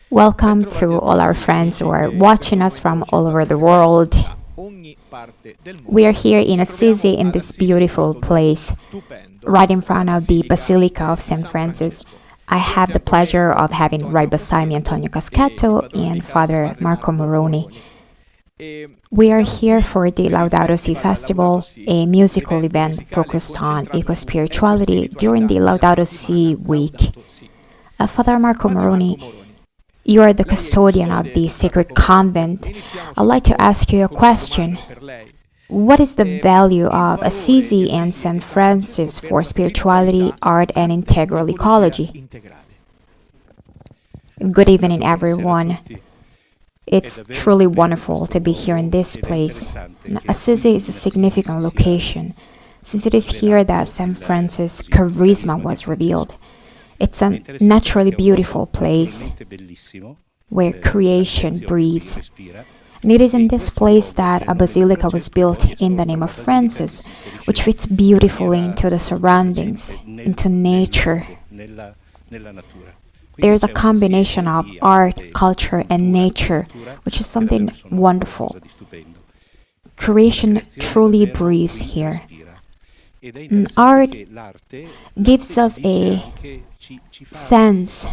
Welcome to all our friends who are watching us from all over the world. We are here in Assisi in this beautiful place, right in front of the Basilica of St. Francis. I have the pleasure of having right beside me Antonio Caschetto and Father Marco Moroni. We are here for the Laudato Si Festival, a musical event focused on eco-spirituality during the Laudato Si week. Father Marco Moroni, you are the custodian of the Sacro Convent. I'd like to ask you a question. What is the value of Assisi and St. Francis for spirituality, art, and integral ecology? Good evening, everyone. It's truly wonderful to be here in this place. Assisi is a significant location, since it is here that St. Francis' charisma was revealed. It's a naturally beautiful place where creation breathes. And it is in this place that a basilica was built in the name of Francis, which fits beautifully into the surroundings, into nature. There is a combination of art, culture, and nature, which is something wonderful. Creation truly breathes here. And art gives us a sense,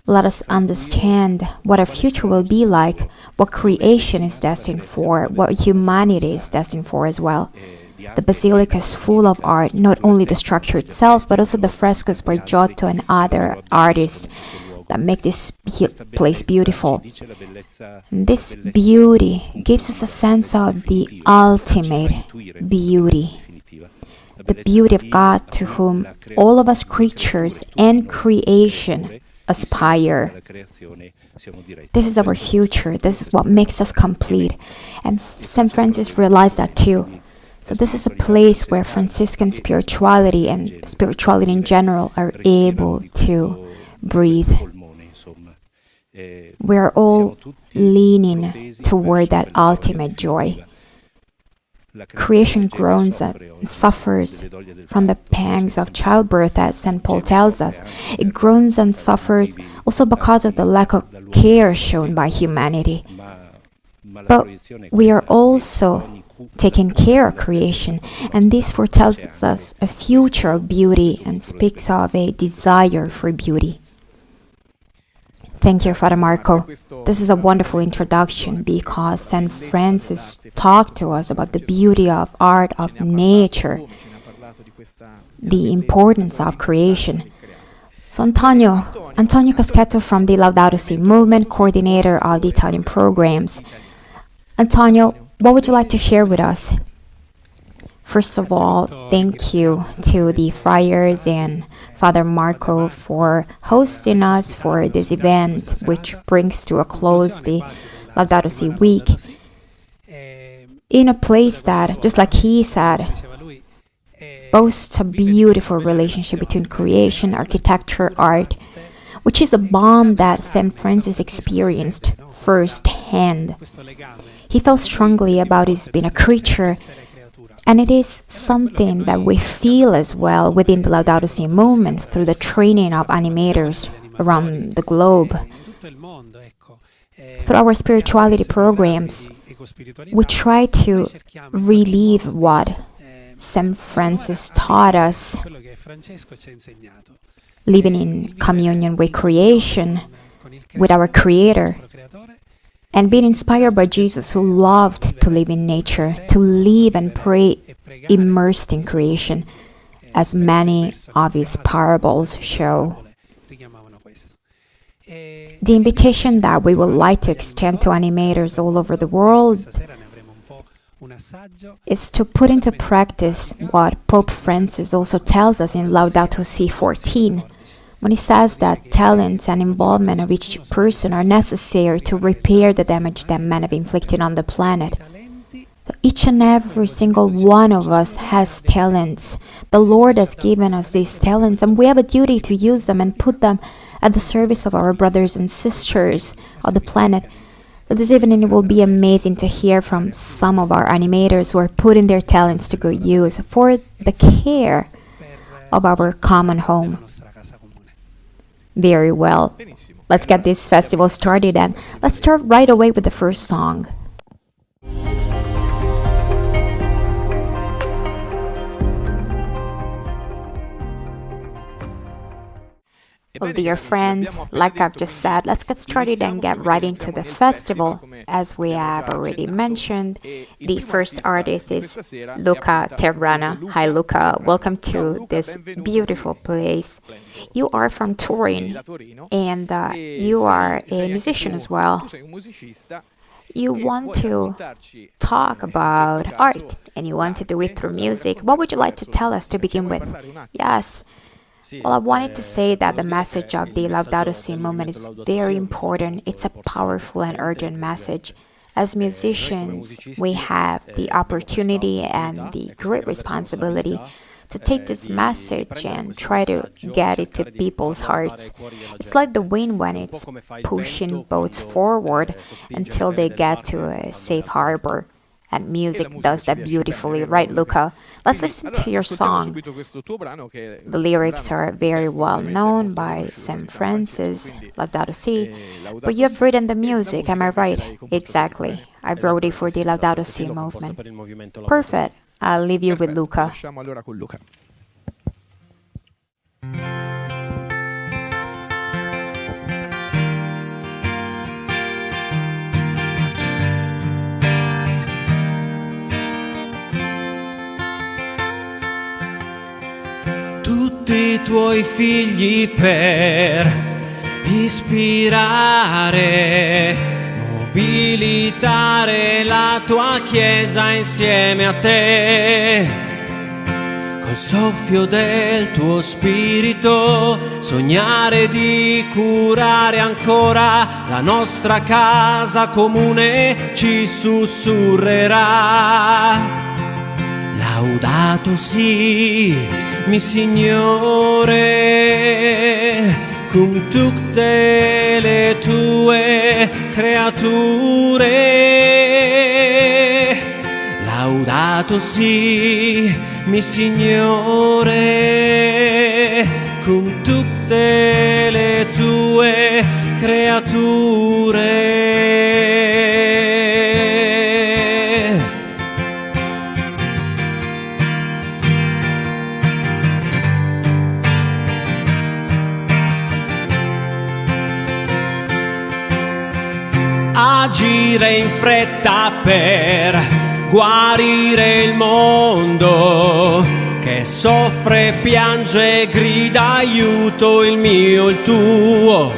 let us understand what our future will be like, what creation is destined for, what humanity is destined for as well. The basilica is full of art, not only the structure itself, but also the frescoes by Giotto and other artists that make this place beautiful. And this beauty gives us a sense of the ultimate beauty. The beauty of God to whom all of us creatures and creation aspire. This is our future. This is what makes us complete. And St. Francis realized that too. So this is a place where Franciscan spirituality and spirituality in general are able to breathe. We're all leaning toward that ultimate joy. Creation groans and suffers from the pangs of childbirth, as St. Paul tells us. It groans and suffers also because of the lack of care shown by humanity. But we are also taking care of creation, and this foretells us a future of beauty and speaks of a desire for beauty. Thank you, Father Marco. This is a wonderful introduction because St. Francis talked to us about the beauty of art, of nature, the importance of creation. So Antonio Caschetto from the Laudato Si Movement, coordinator of the Italian programs. Antonio, what would you like to share with us? First of all, thank you to the friars and Father Marco for hosting us for this event, which brings to a close the Laudato Si week in a place that, just like he said, boasts a beautiful relationship between creation, architecture, art, which is a bond that St. Francis experienced firsthand. He felt strongly about his being a creature, and it is something that we feel as well within the Laudato Si movement through the training of animators around the globe. Through our spirituality programs, we try to relive what St. Francis taught us, living in communion with creation, with our Creator, and being inspired by Jesus, who loved to live in nature, to live and pray immersed in creation, as many of his parables show. The invitation that we would like to extend to animators all over the world is to put into practice what Pope Francis also tells us in Laudato Si 14, when he says that talents and involvement of each person are necessary to repair the damage that men have inflicted on the planet. So each and every single one of us has talents. The Lord has given us these talents, and we have a duty to use them and put them at the service of our brothers and sisters of the planet. So this evening it will be amazing to hear from some of our animators who are putting their talents to good use for the care of our common home. Very well. Let's get this festival started, and let's start right away with the first song. Well, dear friends, like I've just said, let's get started and get right into the festival. As we have already mentioned, the first artist is Luca Terrana. Hi Luca, welcome to this beautiful place. You are from Turin, and you are a musician as well. You want to talk about art, and you want to do it through music. What would you like to tell us to begin with? Yes. Well, I wanted to say that the message of the Laudato Si movement is very important. It's a powerful and urgent message. As musicians, we have the opportunity and the great responsibility to take this message and try to get it to people's hearts. It's like the wind when it's pushing boats forward until they get to a safe harbor. And music does that beautifully, right, Luca? Let's listen to your song. The lyrics are very well known by St. Francis, Laudato Si, but you have written the music, am I right? Exactly. I wrote it for the Laudato Si movement. Perfect. I'll leave you with Luca. Tutti i tuoi figli per ispirare, mobilitare la tua Chiesa insieme a te. Col soffio del tuo spirito sognare di curare ancora la nostra casa comune ci sussurrerà. Laudato si, mi Signore, con tutte le tue creature. Laudato si, mi Signore, con tutte le tue creature. Agire in fretta per guarire il mondo che soffre, piange, grida aiuto il mio, il tuo,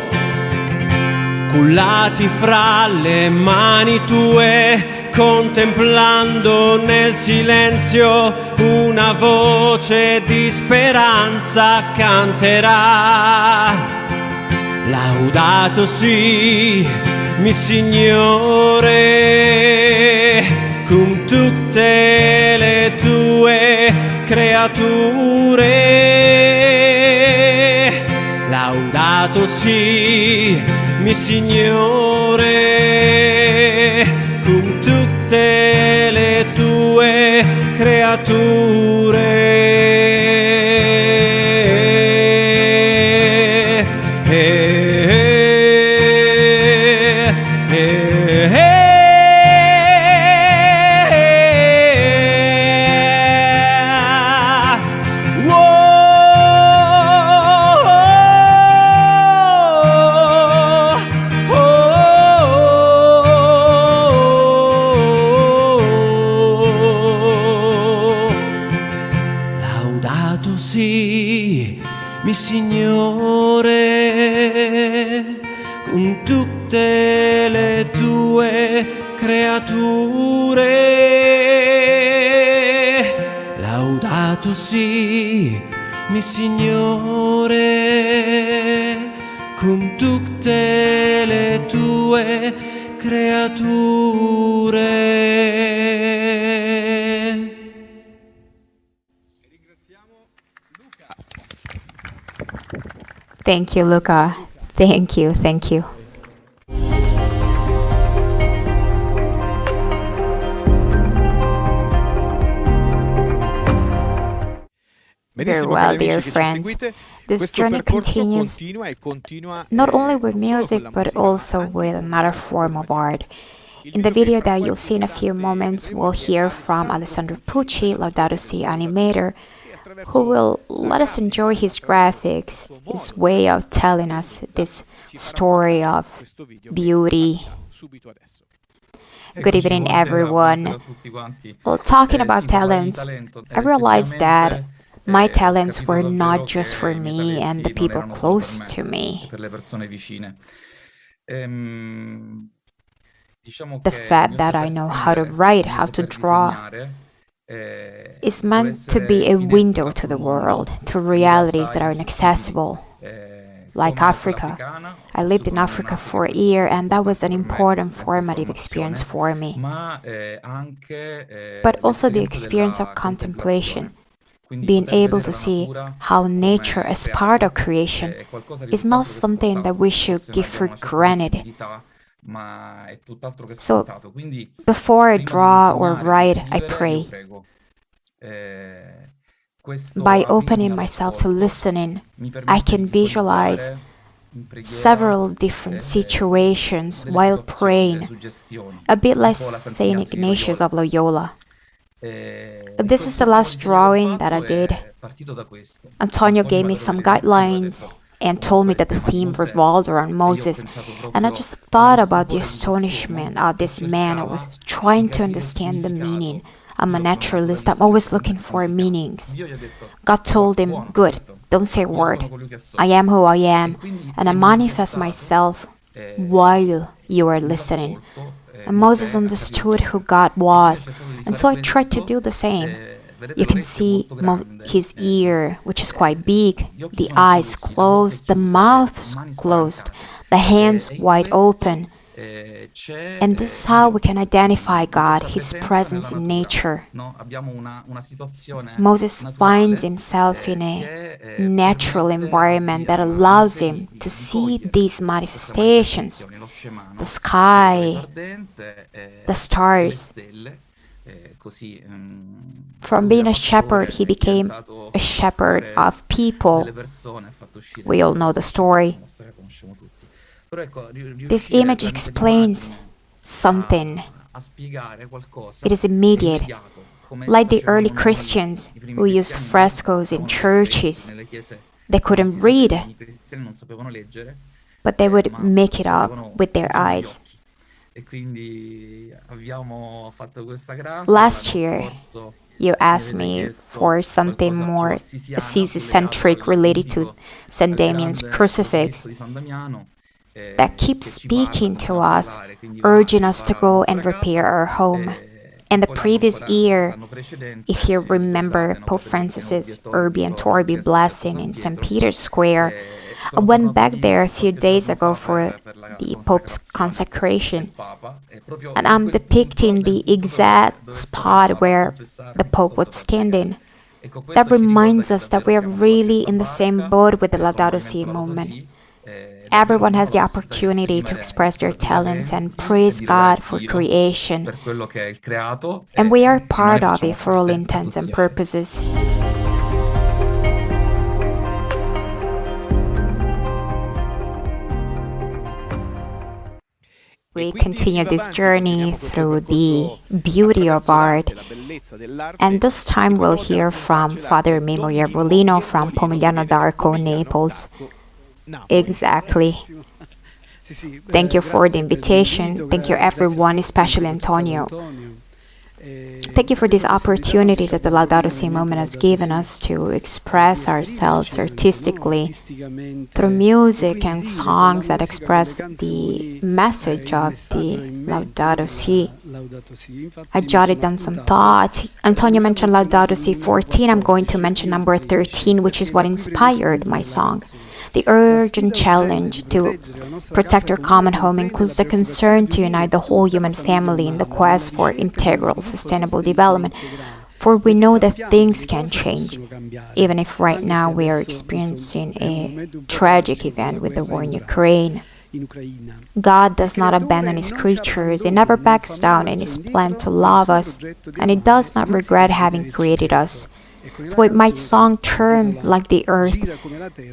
cullati fra le mani tue, contemplando nel silenzio una voce di speranza canterà. Laudato si, mi Signore, con tutte le tue creature. Laudato si, mi Signore, con tutte le tue creature. Mi Signore, con tutte le tue creature. Laudato si, mi Signore, con tutte le tue creature. Thank you, Luca. Thank you, thank you. Very well, dear friends. This journey continues not only with music, but also with another form of art. In the video that you'll see in a few moments, we'll hear from Alessandro Pucci, Laudato Si Animator, who will let us enjoy his graphics, his way of telling us this story of beauty. Good evening, everyone. Well, talking about talents, I realized that my talents were not just for me and the people close to me. The fact that I know how to write, how to draw, is meant to be a window to the world, to realities that are inaccessible, like Africa. I lived in Africa for a year, and that was an important formative experience for me. But also the experience of contemplation, being able to see how nature as part of creation is not something that we should give for granted. So, before I draw or write, I pray. By opening myself to listening, I can visualize several different situations while praying, a bit like Saint Ignatius of Loyola. This is the last drawing that I did. Antonio gave me some guidelines and told me that the theme revolved around Moses, and I just thought about the astonishment of this man who was trying to understand the meaning. I'm a naturalist, I'm always looking for meanings. God told him, good, don't say a word. I am who I am, and I manifest myself while you are listening. And Moses understood who God was, and so I tried to do the same. You can see his ear, which is quite big, the eyes closed, the mouth closed, the hands wide open. And this is how we can identify God, His presence in nature. Moses finds himself in a natural environment that allows him to see these manifestations, the sky, the stars. From being a shepherd, he became a shepherd of people. We all know the story. This image explains something. It is immediate, like the early Christians who used frescoes in churches. They couldn't read, but they would make it up with their eyes. Last year, you asked me for something more Assisi-centric related to St. Damian's crucifix that keeps speaking to us, urging us to go and repair our home. And the previous year, if you remember Pope Francis's Urbi and Torbi blessing in St. Peter's Square, I went back there a few days ago for the Pope's consecration, and I'm depicting the exact spot where the Pope was standing. That reminds us that we are really in the same boat with the Laudato Si movement. Everyone has the opportunity to express their talents and praise God for creation, and we are part of it for all intents and purposes. We continue this journey through the beauty of art, and this time we'll hear from Father Mimmo Iervolino from Pomigliano d'Arco, Naples. Exactly. Thank you for the invitation. Thank you everyone, especially Antonio. Thank you for this opportunity that the Laudato Si movement has given us to express ourselves artistically through music and songs that express the message of the Laudato Si. I jotted down some thoughts. Antonio mentioned Laudato Si 14. I'm going to mention number 13, which is what inspired my song. The urgent challenge to protect our common home includes the concern to unite the whole human family in the quest for integral sustainable development, for we know that things can change, even if right now we are experiencing a tragic event with the war in Ukraine. God does not abandon His creatures, He never backs down in His plan to love us, and He does not regret having created us. So my song turned like the earth.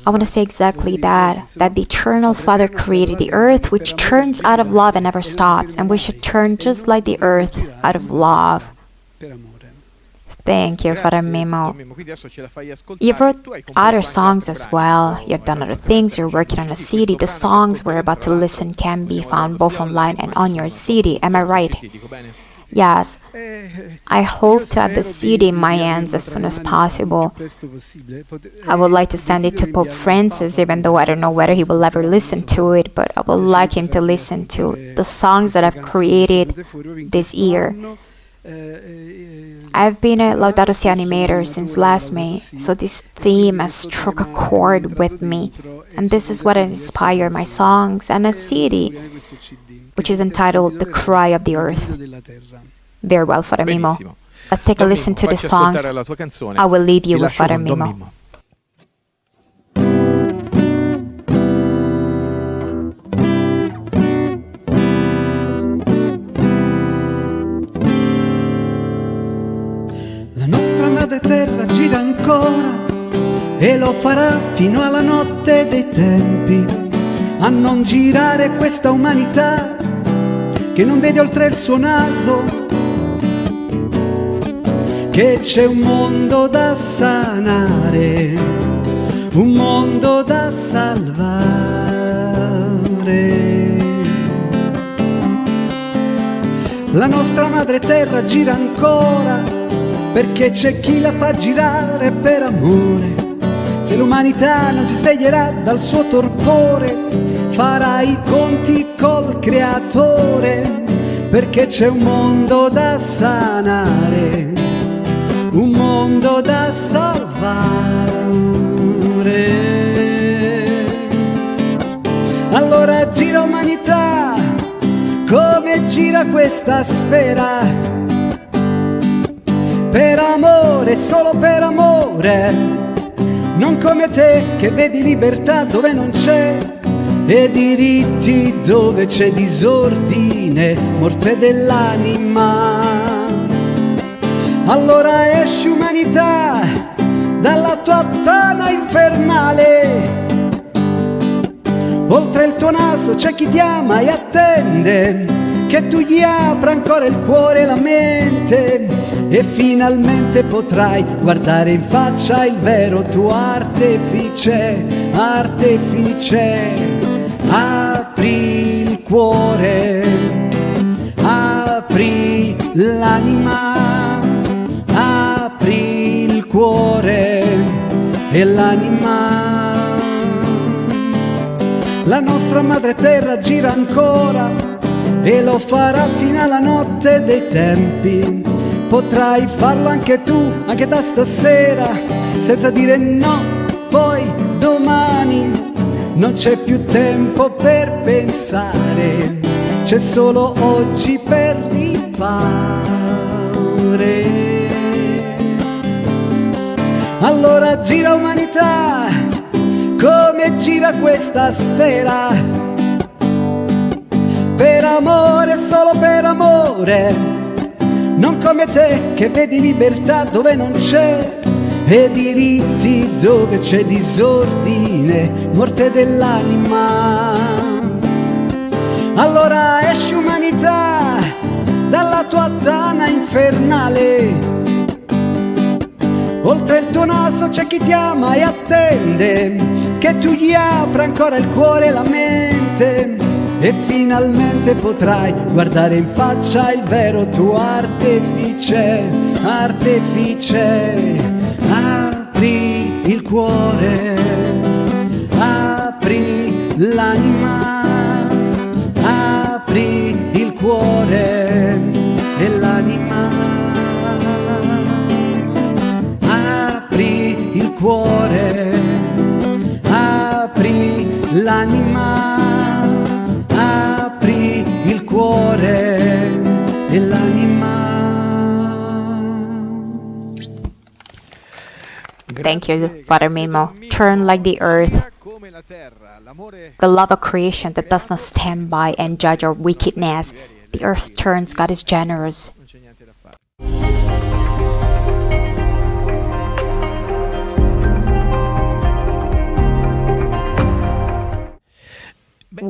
I want to say exactly that the eternal Father created the earth, which turns out of love and never stops, and we should turn just like the earth out of love. Thank you, Father Mimmo. You wrote other songs as well. You've done other things. You're working on a CD. The songs we're about to listen can be found both online and on your CD. Am I right? Yes. I hope to have the CD in my hands as soon as possible. I would like to send it to Pope Francis, even though I don't know whether he will ever listen to it, but I would like him to listen to the songs that I've created this year. I've been a Laudato Si Animator since last May, so this theme has struck a chord with me, and this is what inspired my songs and a CD, which is entitled The Cry of the Earth. Very well, Father Mimmo. Let's take a listen to the songs. I will lead you with Father Mimmo. Terra gira ancora e lo farà fino alla notte dei tempi, a non girare questa umanità che non vede oltre il suo naso, che c'è un mondo da sanare, un mondo da salvare. La nostra madre terra gira ancora perché c'è chi la fa girare per amore. Se l'umanità non si sveglierà dal suo torpore, farà i conti col creatore, perché c'è un mondo da sanare, un mondo da salvare. Allora gira umanità come gira questa sfera, per amore, solo per amore, non come te che vedi libertà dove non c'è e diritti dove c'è disordine, morte dell'anima. Allora esci umanità dalla tua tana infernale, oltre il tuo naso c'è chi ti ama e attende che tu gli apra ancora il cuore e la mente, e finalmente potrai guardare in faccia il vero tuo artefice, artefice. Apri il cuore, apri l'anima, apri il cuore e l'anima. La nostra madre terra gira ancora e lo farà fino alla notte dei tempi. Potrai farlo anche tu, anche da stasera, senza dire no, poi domani. Non c'è più tempo per pensare, c'è solo oggi per rifare. Allora gira umanità, come gira questa sfera, per amore, solo per amore, non come te che vedi libertà dove non c'è e diritti dove c'è disordine, morte dell'anima. Allora esci umanità dalla tua tana infernale, oltre il tuo naso c'è chi ti ama e attende che tu gli apra ancora il cuore e la mente, e finalmente potrai guardare in faccia il vero tuo artefice, artefice. Apri il cuore, apri l'anima, apri il cuore e l'anima. Apri il cuore, apri l'anima, apri il cuore e l'anima. Thank you, Father Mimmo. Turn like the earth, the love of creation that does not stand by and judge our wickedness. The earth turns, God is generous.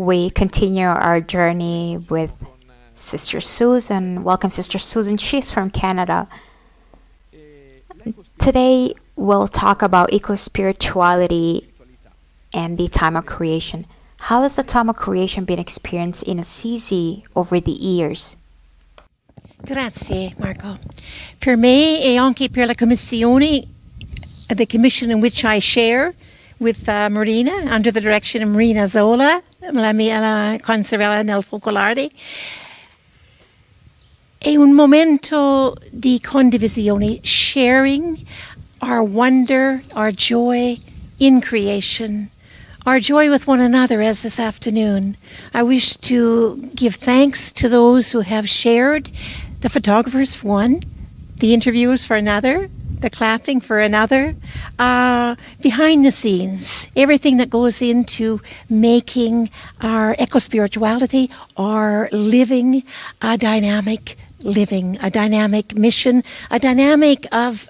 we continue our journey with Sister Susan. Welcome, Sister Susan. She's from Canada. Today, we'll talk about eco-spirituality and the time of creation. How has the time of creation been experienced in Assisi over the years? Grazie Marco. Per me e anche per la Commissione, the commission in which I share with Marina, under the direction of Marina Zola, la mia conservella nel focolare, è un momento di condivisione, sharing our wonder, our joy in creation, our joy with one another. As this afternoon, I wish to give thanks to those who have shared, the photographers for one, the interviewers for another, the clapping for another, behind the scenes, everything that goes into making our eco-spirituality, our living, a dynamic mission, a dynamic of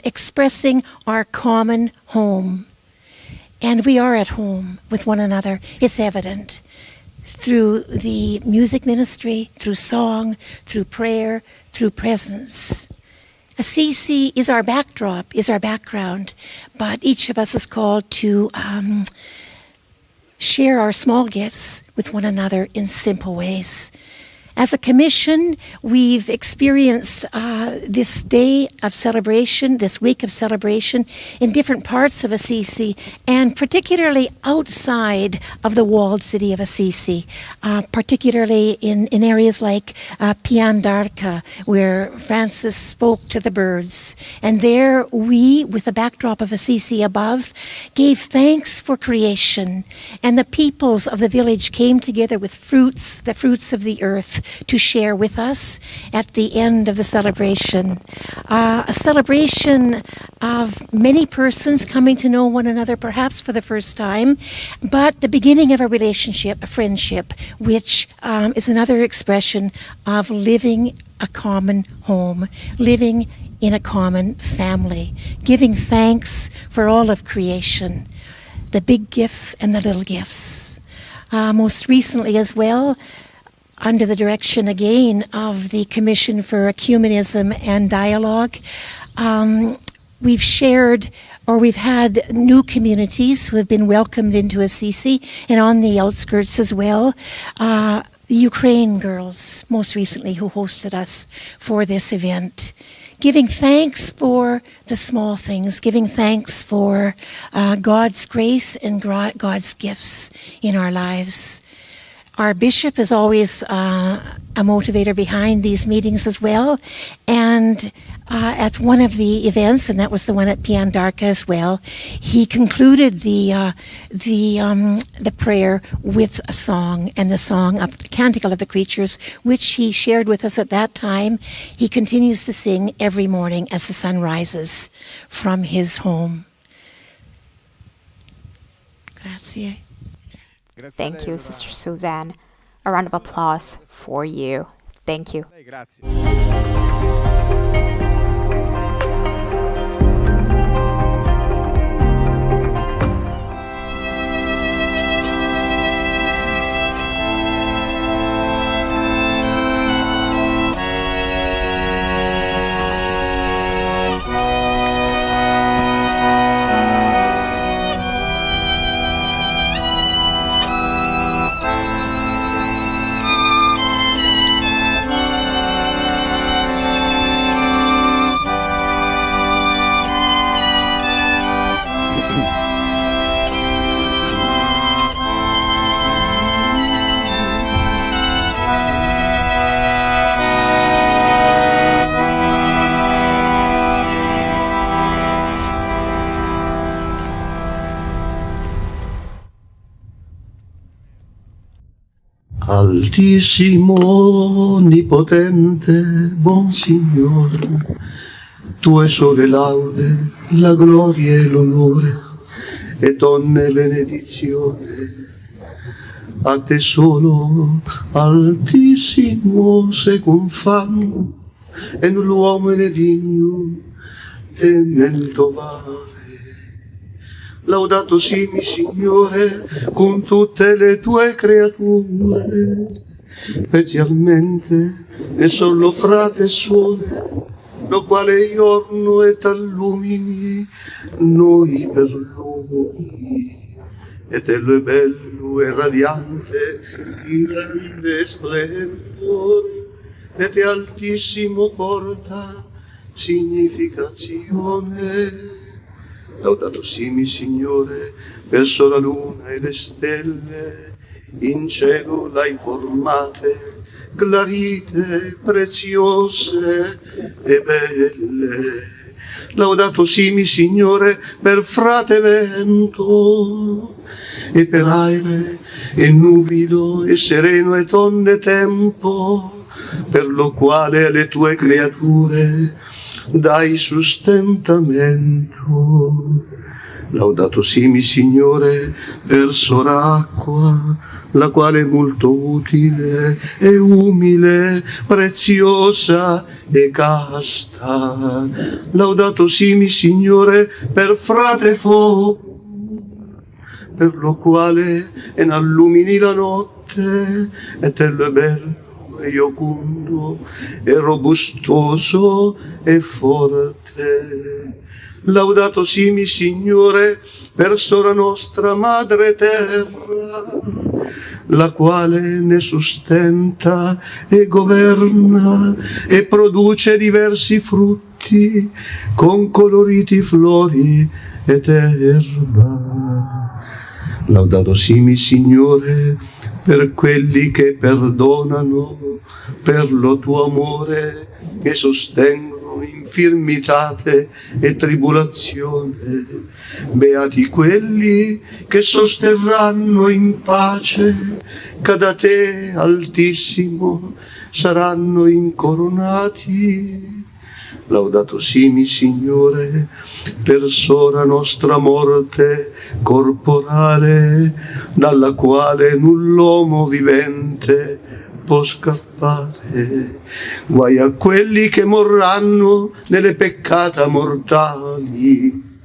expressing our common home. And we are at home with one another. It's evident through the music ministry, through song, through prayer, through presence. Assisi is our backdrop, is our background, but each of us is called to share our small gifts with one another in simple ways. As a commission, we've experienced this day of celebration, this week of celebration, in different parts of Assisi, and particularly outside of the walled city of Assisi, particularly in areas like Pian d'Arca, where Francis spoke to the birds. And there we, with the backdrop of Assisi above, gave thanks for creation. And the peoples of the village came together with fruits, the fruits of the earth, to share with us at the end of the celebration. A celebration of many persons coming to know one another, perhaps for the first time, but the beginning of a relationship, a friendship, which is another expression of living a common home, living in a common family, giving thanks for all of creation, the big gifts and the little gifts. Most recently as well, under the direction again of the Commission for Ecumenism and Dialogue, we've shared, or we've had new communities who have been welcomed into Assisi and on the outskirts as well. The Ukraine girls, most recently, who hosted us for this event. Giving thanks for the small things, giving thanks for God's grace and God's gifts in our lives. Our bishop is always a motivator behind these meetings as well. And at one of the events, and that was the one at Pian d'Arca as well, he concluded the prayer with a song, and the song of the Canticle of the Creatures, which he shared with us at that time. He continues to sing every morning as the sun rises from his home. Grazie. Thank you, Sister Suzanne. A round of applause for you. Thank you. Altissimo, onnipotente, buon Signore, tue sole laude, la gloria e l'onore, e donne benedizione. A te solo, altissimo, secum fam, e l'uomo è degno, temento vale. Laudato Si, mi Signore, con tutte le tue creature, specialmente e solo frate e suore, lo quale giorno e t'allumini noi per lui. E te lo è bello e radiante, in grande splendore, e te altissimo porta significazione. Laudato Si, mi Signore, verso la luna e le stelle, in cielo l'hai formate, clarite, preziose e belle. Laudato Si, mi Signore, per frate vento, e per aere, e nubido, e sereno, e tonne tempo, per lo quale alle tue creature dai sostentamento. Laudato Si, mi Signore, verso l'acqua, la quale è molto utile e umile, preziosa e casta. Laudato Si, mi Signore, per frate fuoco, per lo quale n'allumini la notte, e te lo è bello e iocundo e robustoso e forte. Laudato Si, mi Signore, verso la nostra madre terra, la quale ne sustenta e governa e produce diversi frutti con coloriti flori ed erba. Laudato Si, mi Signore, per quelli che perdonano per lo tuo amore e sostengono infirmitate e tribolazione. Beati quelli che sosterranno in pace, che da te, Altissimo, saranno incoronati. Laudato Si, mi Signore, per sola nostra morte corporale, dalla quale null'uomo vivente può scappare. Guai a quelli che morranno nelle peccata mortali.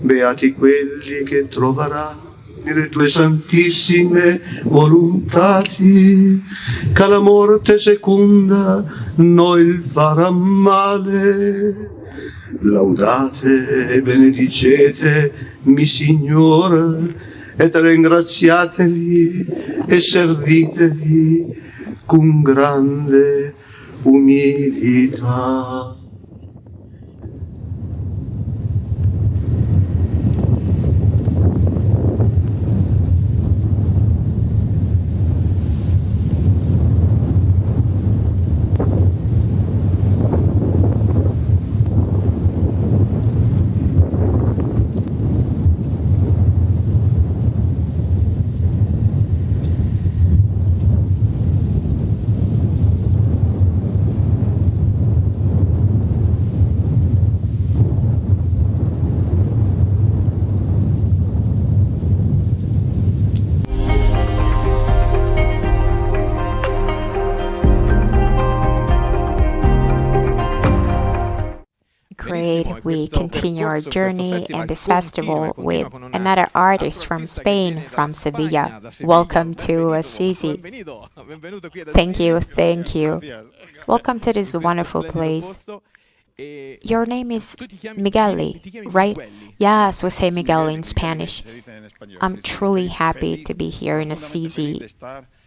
Beati quelli che troveranno nelle tue santissime volontati, che la morte seconda noi farà male. Laudate e benedicete, mi Signore, e ringraziateli e serviteli con grande umilità. We continue our journey in this festival with another artist from Spain, from Sevilla. Welcome to Assisi. Thank you, thank you. Welcome to this wonderful place. Your name is Migueli, right? Yes, we say Miguel in Spanish. I'm truly happy to be here in Assisi,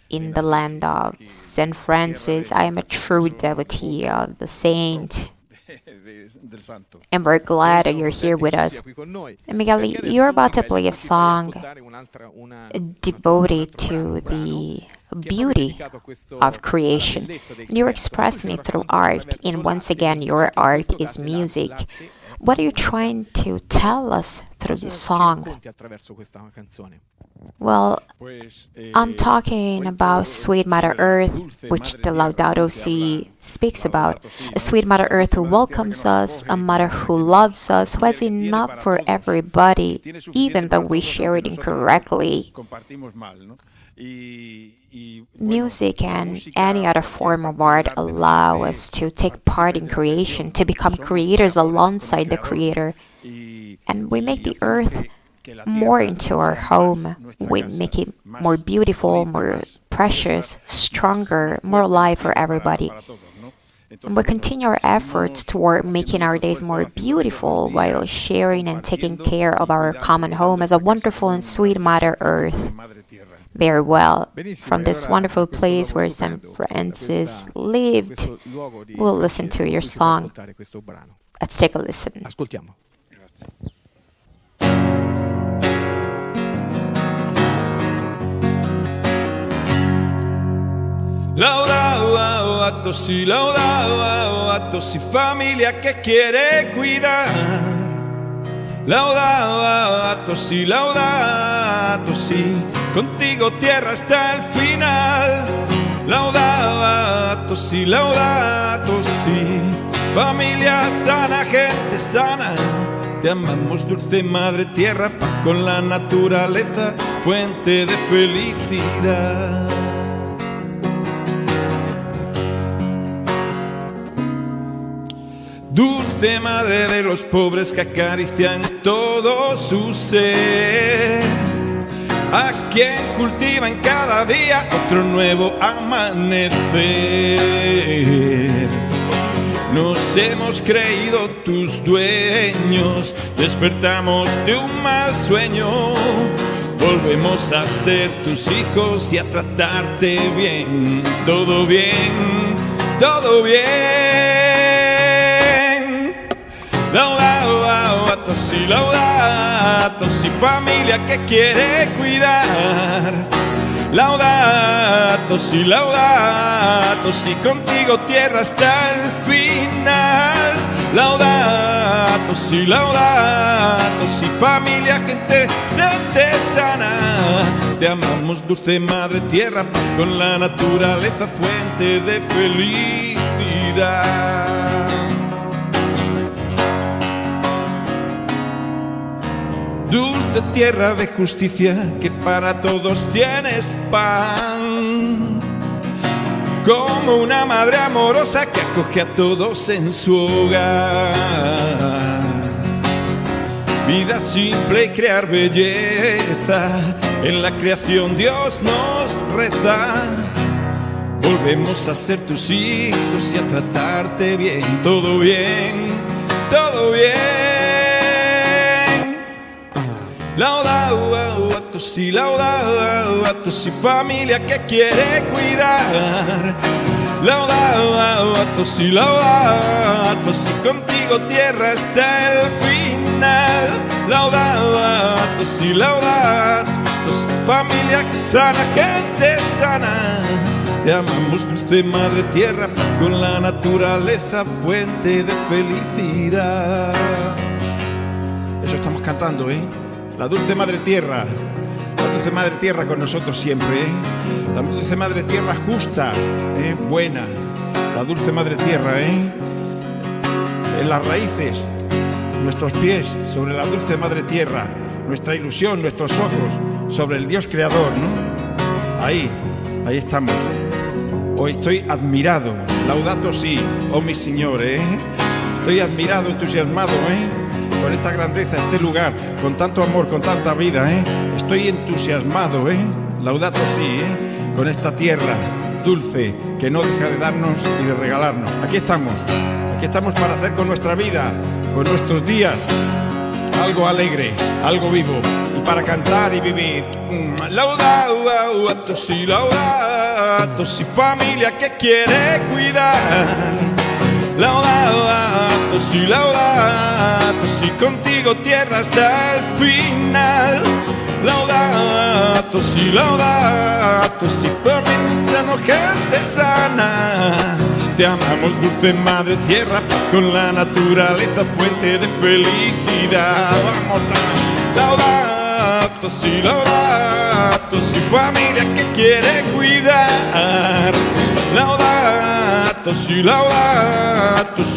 in the land of St. Francis. I am a true devotee of the saint. And we're glad that you're here with us. And Miguel, you're about to play a song devoted to the beauty of creation. And you're expressing it through art. And once again, your art is music. What are you trying to tell us through this song? Well, I'm talking about Sweet Mother Earth, which the Laudato Si speaks about. A sweet Mother Earth who welcomes us, a mother who loves us, who has enough for everybody, even though we share it incorrectly. Music and any other form of art allow us to take part in creation, to become creators alongside the Creator. And we make the earth more into our home. We make it more beautiful, more precious, stronger, more alive for everybody. And we continue our efforts toward making our days more beautiful while sharing and taking care of our common home as a wonderful and sweet Mother Earth. Very well, from this wonderful place where St. Francis lived, we'll listen to your song. Let's take a listen. Ascoltiamo. Laudato si, laudato si, familia que quiere cuidar. Laudato si, contigo tierra hasta el final. Laudato si, familia sana, gente sana. Te amamos, dulce madre tierra, paz con la naturaleza, fuente de felicidad. Dulce madre de los pobres que acarician todo su ser, a quien cultiva en cada día otro nuevo amanecer. Nos hemos creído tus dueños, despertamos de un mal sueño, volvemos a ser tus hijos y a tratarte bien, todo bien, todo bien. Laudato si, familia que quiere cuidar. Laudato si, contigo tierra hasta el final. Laudato si, familia, gente sana. Te amamos, dulce madre tierra, con la naturaleza, fuente de felicidad. Dulce tierra de justicia, que para todos tienes pan, como una madre amorosa que acoge a todos en su hogar. Vida simple y crear belleza, en la creación Dios nos reza. Volvemos a ser tus hijos y a tratarte bien, todo bien, todo bien. Laudato si, familia que quiere cuidar. Laudato si, contigo tierra hasta el final. Laudato si, familia sana, gente sana. Te amamos, dulce madre tierra, con la naturaleza, fuente de felicidad. Eso estamos cantando, ¿eh? La dulce madre tierra con nosotros siempre, ¿eh? La dulce madre tierra justa, buena. La dulce madre tierra, en las raíces, nuestros pies sobre la dulce madre tierra, nuestra ilusión, nuestros ojos sobre el Dios creador, ¿no? Ahí estamos. Hoy estoy admirado. Laudato si, oh mi Señor, Estoy admirado, entusiasmado, con esta grandeza, este lugar, con tanto amor, con tanta vida, Estoy entusiasmado, Laudato si, con esta tierra dulce que no deja de darnos y de regalarnos. Aquí estamos para hacer con nuestra vida, con nuestros días, algo alegre, algo vivo, y para cantar y vivir. Laudato si, familia que quiere cuidar. Laudato si, contigo tierra hasta el final. Laudato si, familia, gente sana. Te amamos, dulce madre tierra, con la naturaleza, fuente de felicidad. Vamos, laudato si, familia que quiere cuidar. Laudato si,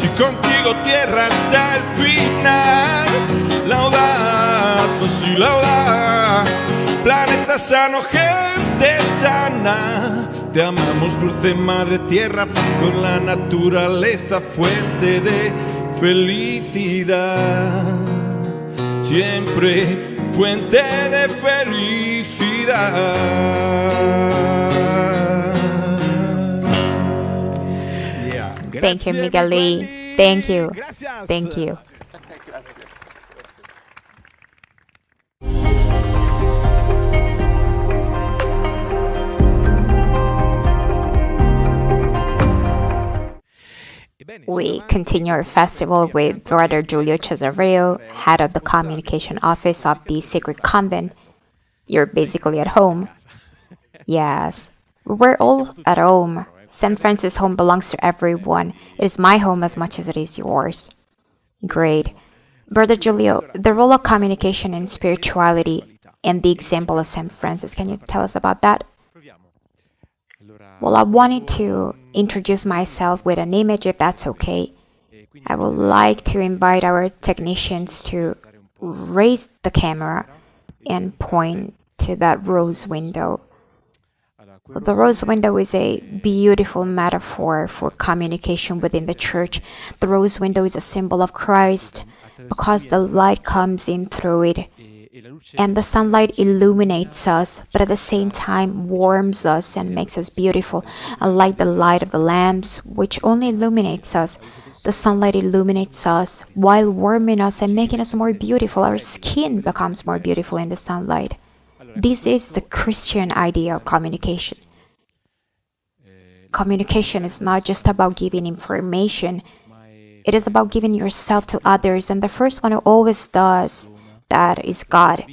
contigo tierra hasta el final. Laudato si, planeta sano, gente sana. Te amamos, dulce madre tierra, con la naturaleza, fuente de felicidad. Siempre fuente de felicidad. Thank you, Miguel. Thank you. Thank you. We continue our festival with Brother Giulio Cesareo, head of the communication office of the Sacred Convent. You're basically at home. Yes, we're all at home. St. Francis' home belongs to everyone. It is my home as much as it is yours. Great. Brother Giulio, the role of communication in spirituality and the example of St. Francis, can you tell us about that? Well, I wanted to introduce myself with an image, if that's okay. I would like to invite our technicians to raise the camera and point to that rose window. The rose window is a beautiful metaphor for communication within the church. The rose window is a symbol of Christ because the light comes in through it. And the sunlight illuminates us, but at the same time warms us and makes us beautiful. Unlike the light of the lamps, which only illuminates us, the sunlight illuminates us while warming us and making us more beautiful. Our skin becomes more beautiful in the sunlight. This is the Christian idea of communication. Communication is not just about giving information. It is about giving yourself to others, and the first one who always does that is God.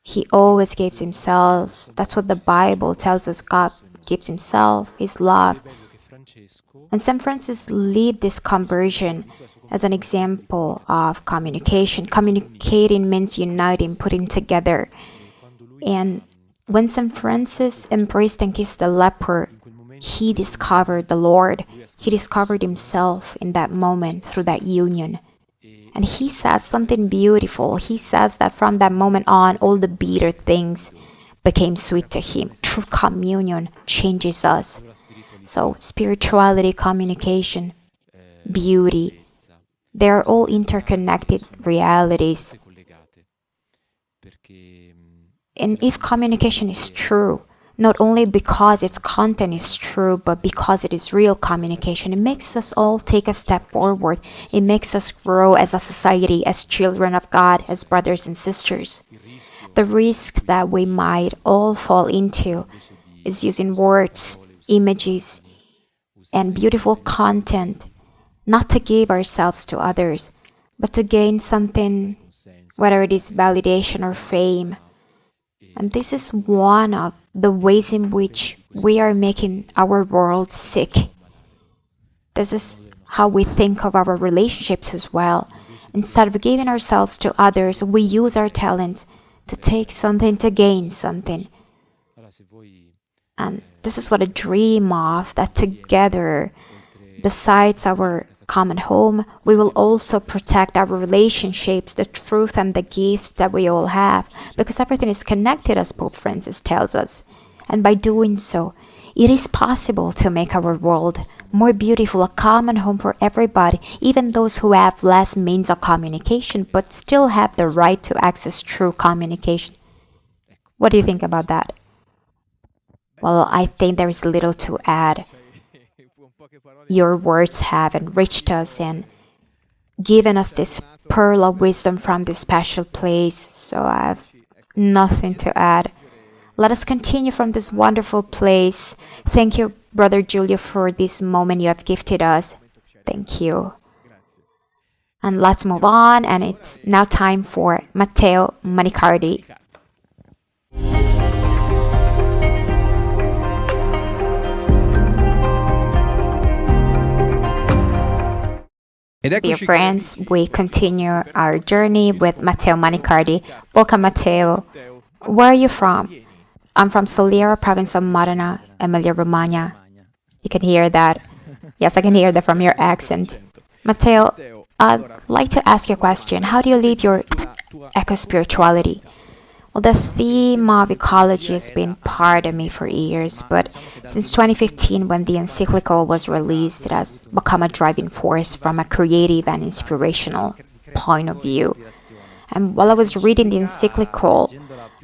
He always gives himself. That's what the Bible tells us. God gives himself, his love. And St. Francis lived this conversion as an example of communication. Communicating means uniting, putting together. And when St. Francis embraced and kissed the leper, he discovered the Lord. He discovered himself in that moment through that union. And he says something beautiful. He says that from that moment on, all the bitter things became sweet to him. True communion changes us. So spirituality, communication, beauty, they are all interconnected realities. And if communication is true, not only because its content is true, but because it is real communication, it makes us all take a step forward. It makes us grow as a society, as children of God, as brothers and sisters. The risk that we might all fall into is using words, images, and beautiful content, not to give ourselves to others, but to gain something, whether it is validation or fame. And this is one of the ways in which we are making our world sick. This is how we think of our relationships as well. Instead of giving ourselves to others, we use our talents to take something, to gain something. And this is what I dream of, that together, besides our common home, we will also protect our relationships, the truth and the gifts that we all have, because everything is connected, as Pope Francis tells us. And by doing so, it is possible to make our world more beautiful, a common home for everybody, even those who have less means of communication, but still have the right to access true communication. What do you think about that? Well, I think there is little to add. Your words have enriched us and given us this pearl of wisdom from this special place, so I have nothing to add. Let us continue from this wonderful place. Thank you, Brother Giulio, for this moment you have gifted us. Thank you. And let's move on, and it's now time for Matteo Manicardi. Dear friends, we continue our journey with Matteo Manicardi. Welcome, Matteo. Where are you from? I'm from Soliera, province of Modena, Emilia-Romagna. You can hear that. Yes, I can hear that from your accent. Matteo, I'd like to ask you a question. How do you live your eco-spirituality? Well, the theme of ecology has been part of me for years, but since 2015, when the encyclical was released, it has become a driving force from a creative and inspirational point of view. And while I was reading the encyclical,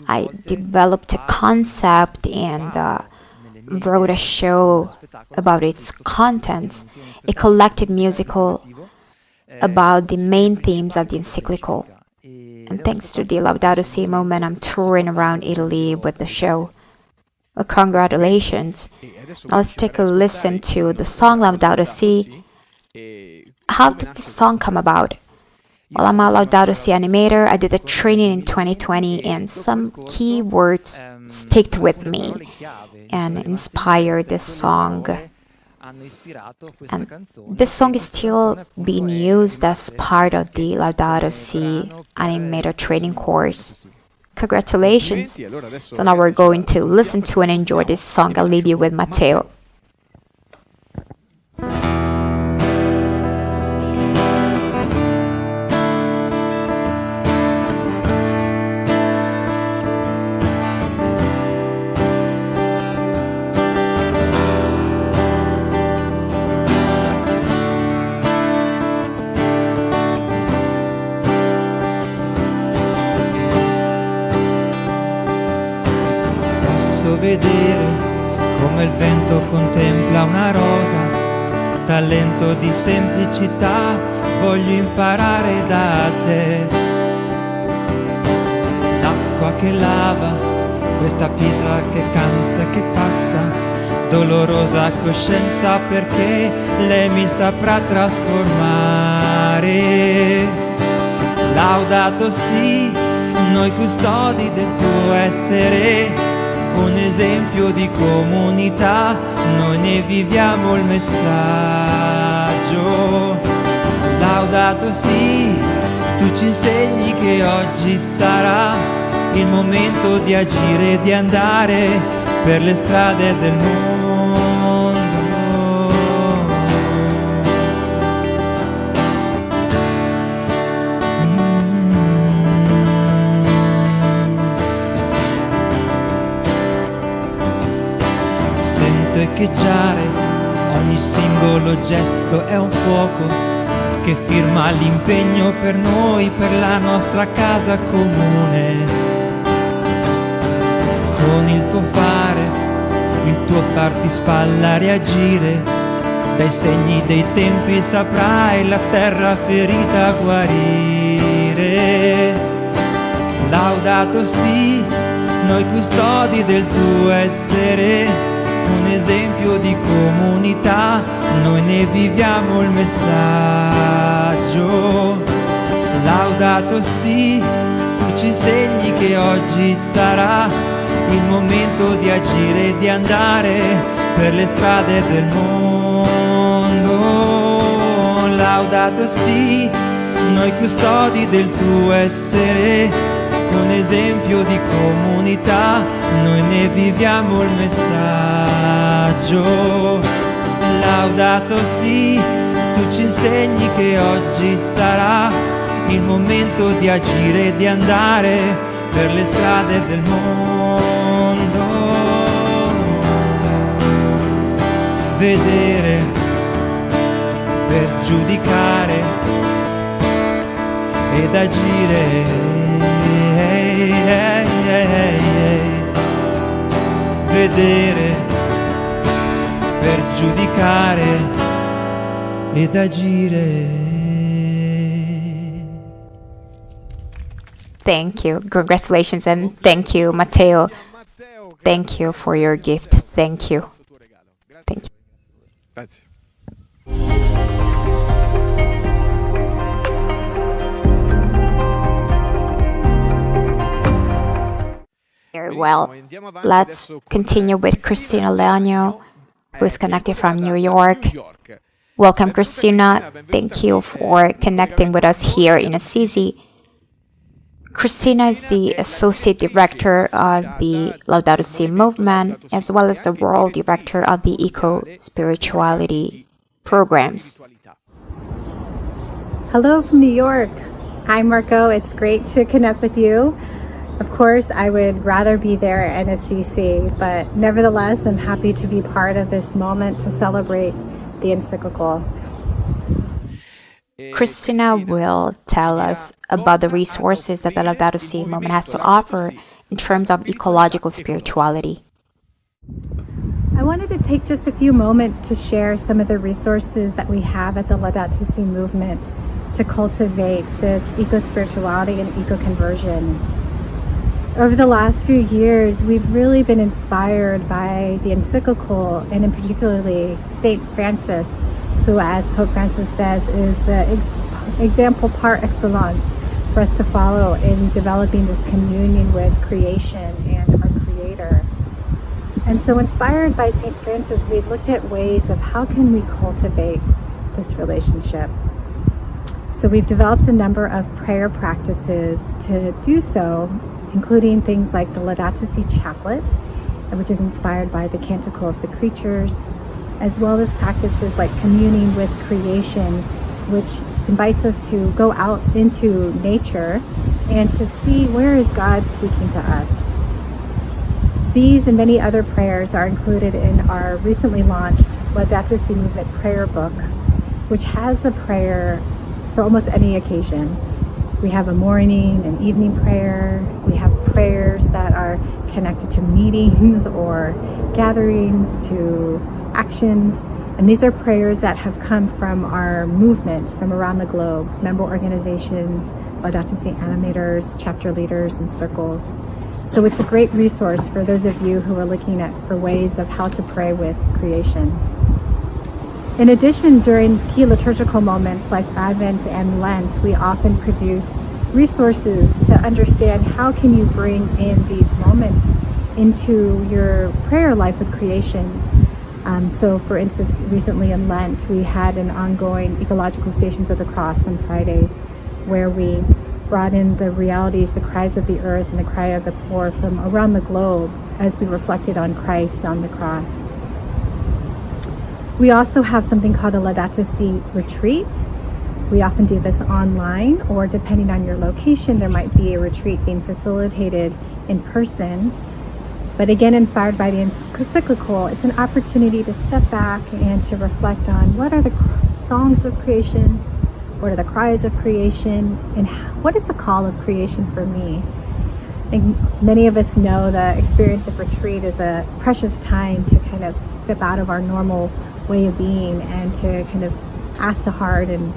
I developed a concept and wrote a show about its contents, a collective musical about the main themes of the encyclical. And thanks to the Laudato Si movement, I'm touring around Italy with the show. Well, congratulations. Now let's take a listen to the song Laudato Si. How did this song come about? Well, I'm a Laudato Si animator. I did a training in 2020 and some key words sticked with me and inspired this song. And this song is still being used as part of the Laudato Si Animator training course. Congratulations! So now we're going to listen to and enjoy this song. I'll leave you with Matteo. Vedere come il vento contempla una rosa, talento di semplicità voglio imparare da te. L'acqua che lava, questa pietra che canta e che passa, dolorosa coscienza perché lei mi saprà trasformare. Laudato Si, noi custodi del tuo essere, un esempio di comunità, noi ne viviamo il messaggio. Laudato Si, tu ci insegni che oggi sarà il momento di agire e di andare per le strade del mondo. Echeggiare, ogni singolo gesto è un fuoco che firma l'impegno per noi, per la nostra casa comune. Con il tuo farti spalla reagire, dai segni dei tempi saprai la terra ferita guarire. Laudato Si, noi custodi del tuo essere, un esempio di comunità, noi ne viviamo il messaggio. Laudato Si, tu ci insegni che oggi sarà il momento di agire e di andare per le strade del mondo. Laudato Si, noi custodi del tuo essere, un esempio di comunità, noi ne viviamo il messaggio. Laudato Si, tu ci insegni che oggi sarà il momento di agire e di andare per le strade del mondo. Vedere per giudicare ed agire. Vedere per giudicare ed agire. Thank you. Congratulations and thank you, Matteo. Thank you for your gift. Thank you. Thank you. Grazie. Very well. Let's continue with Christina Leaño, who is connected from New York. Welcome, Christina. Thank you for connecting with us here in Assisi. Christina is the Associate Director of the Laudato Si Movement, as well as the World Director of the Eco-Spirituality programs. Hello from New York. Hi, Marco. It's great to connect with you. Of course, I would rather be there in Assisi, but nevertheless, I'm happy to be part of this moment to celebrate the encyclical. Christina will tell us about the resources that the Laudato Si movement has to offer in terms of ecological spirituality. I wanted to take just a few moments to share some of the resources that we have at the Laudato Si movement to cultivate this eco-spirituality and eco-conversion. Over the last few years, we've really been inspired by the encyclical, and in particularly St. Francis, who, as Pope Francis says, is the example par excellence for us to follow in developing this communion with creation and our Creator. And so, inspired by St. Francis, we've looked at ways of how can we cultivate this relationship. So we've developed a number of prayer practices to do so, including things like the Laudato Si Chaplet, which is inspired by the Canticle of the Creatures, as well as practices like communing with creation, which invites us to go out into nature and to see where is God speaking to us. These and many other prayers are included in our recently launched Laudato Si Movement prayer book, which has a prayer for almost any occasion. We have a morning and evening prayer. We have prayers that are connected to meetings or gatherings, to actions. And these are prayers that have come from our movement from around the globe, member organizations, Laudato Si Animators, chapter leaders, and circles. So it's a great resource for those of you who are looking for ways of how to pray with creation. In addition, during key liturgical moments like Advent and Lent, we often produce resources to understand how can you bring in these moments into your prayer life with creation. So for instance, recently in Lent, we had an ongoing Ecological Stations of the Cross on Fridays, where we brought in the realities, the cries of the earth and the cry of the poor from around the globe as we reflected on Christ on the cross. We also have something called a Laudato Si retreat. We often do this online, or depending on your location, there might be a retreat being facilitated in person. But again, inspired by the encyclical, it's an opportunity to step back and to reflect on what are the songs of creation, what are the cries of creation, and what is the call of creation for me? I think many of us know the experience of retreat is a precious time to kind of step out of our normal way of being and to kind of ask the hard and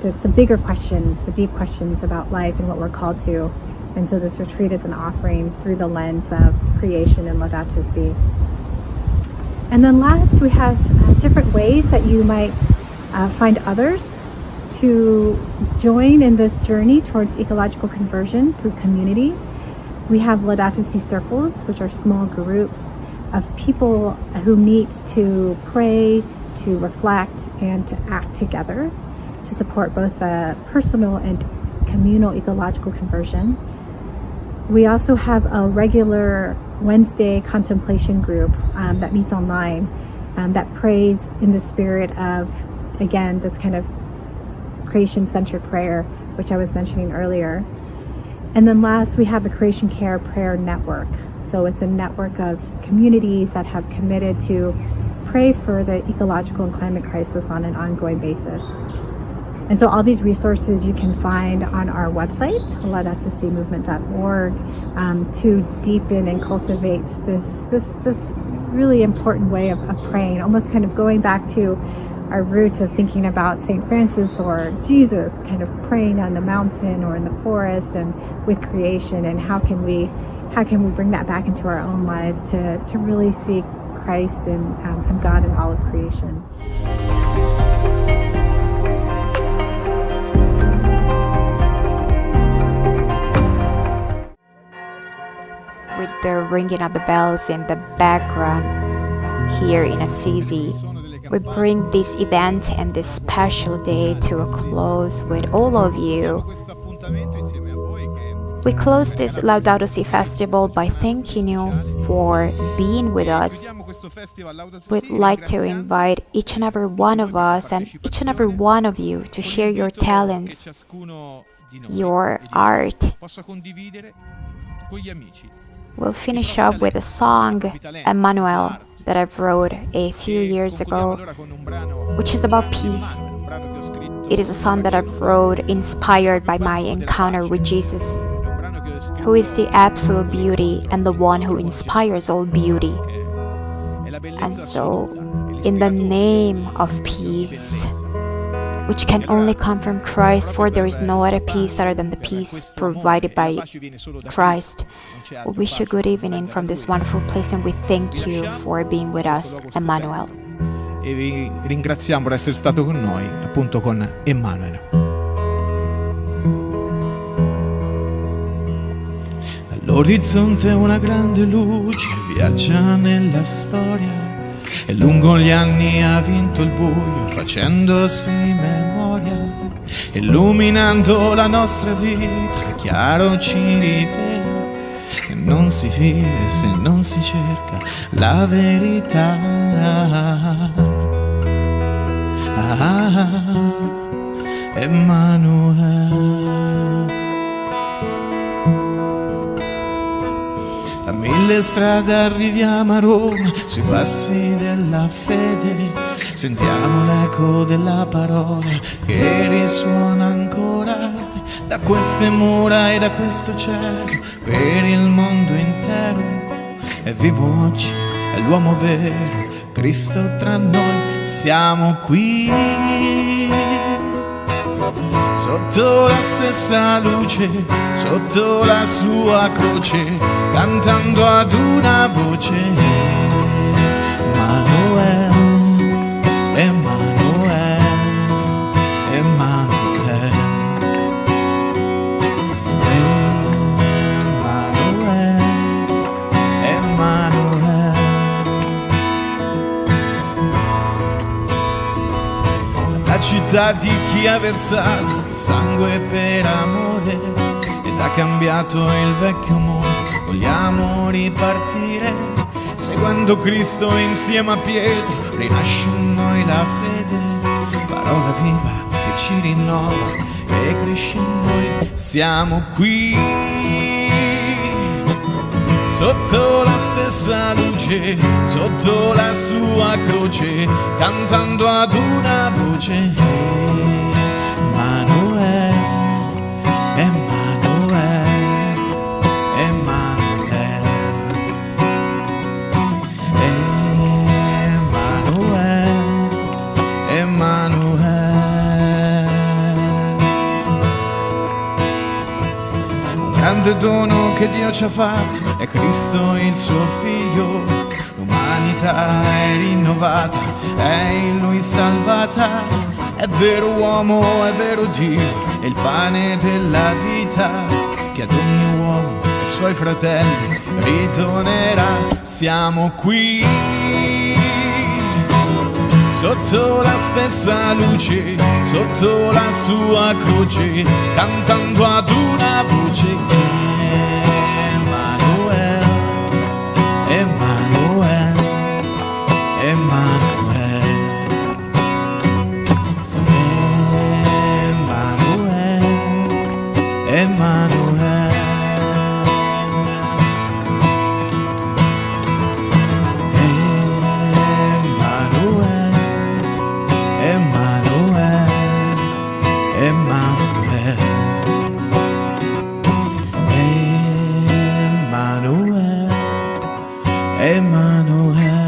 the bigger questions, the deep questions about life and what we're called to. And so this retreat is an offering through the lens of creation and Laudato Si. And then last, we have different ways that you might find others to join in this journey towards ecological conversion through community. We have Laudato Si circles, which are small groups of people who meet to pray, to reflect, and to act together to support both the personal and communal ecological conversion. We also have a regular Wednesday contemplation group that meets online that prays in the spirit of, again, this kind of creation-centered prayer, which I was mentioning earlier. And then last, we have a Creation Care Prayer Network. So it's a network of communities that have committed to pray for the ecological and climate crisis on an ongoing basis. And so all these resources you can find on our website, laudatosimovement.org, to deepen and cultivate this really important way of praying, almost kind of going back to our roots of thinking about St. Francis or Jesus kind of praying on the mountain or in the forest and with creation, and how can we bring that back into our own lives to really see Christ and God in all of creation. With the ringing of the bells in the background here in Assisi, we bring this event and this special day to a close with all of you. We close this Laudato Si Festival by thanking you for being with us. We'd like to invite each and every one of us and each and every one of you to share your talents, your art. We'll finish up with a song, Emmanuel, that I wrote a few years ago, which is about peace. It is a song that I wrote inspired by my encounter with Jesus, who is the absolute beauty and the one who inspires all beauty. And so, in the name of peace, which can only come from Christ, for there is no other peace other than the peace provided by Christ, we wish you good evening from this wonderful place, and we thank you for being with us, Emmanuel. E vi ringraziamo per essere stato con noi, appunto con Emanuele. All'orizzonte una grande luce viaggia nella storia e lungo gli anni ha vinto il buio facendosi memoria, illuminando la nostra vita, chiaro ci rivela che non si vive se non si cerca la verità. Emanuele. Da 1000 strade arriviamo a Roma, sui passi della fede, sentiamo l'eco della parola che risuona ancora da queste mura e da questo cielo per il mondo intero. È vivo oggi, è l'uomo vero, Cristo tra noi, siamo qui sotto la stessa luce, sotto la sua croce, cantando ad una voce. Emanuele, Emanuele, Emanuele, Emanuele, Emanuele. La città di chi ha versato il sangue per amore ed ha cambiato il vecchio mondo, vogliamo ripartire seguendo Cristo insieme a Pietro, rinasce in noi la fede, parola viva che ci rinnova e cresce in noi, siamo qui sotto la stessa luce, sotto la sua croce, cantando ad una voce. Emanuele, Emanuele, Emanuele, Emanuele, Emanuele. Un grande dono che Dio ci ha fatto è Cristo il suo figlio, l'umanità è rinnovata, è in lui salvata, è vero uomo, è vero Dio, è il pane della vita, che ad ogni uomo e ai suoi fratelli ritornerà, siamo qui sotto la stessa luce, sotto la sua croce, cantando ad una voce. Emanuele, Emanuele, Emanuele, Emanuele, Emanuele, Emanuele, Emanuele.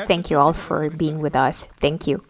Thank you all for being with us. Thank you.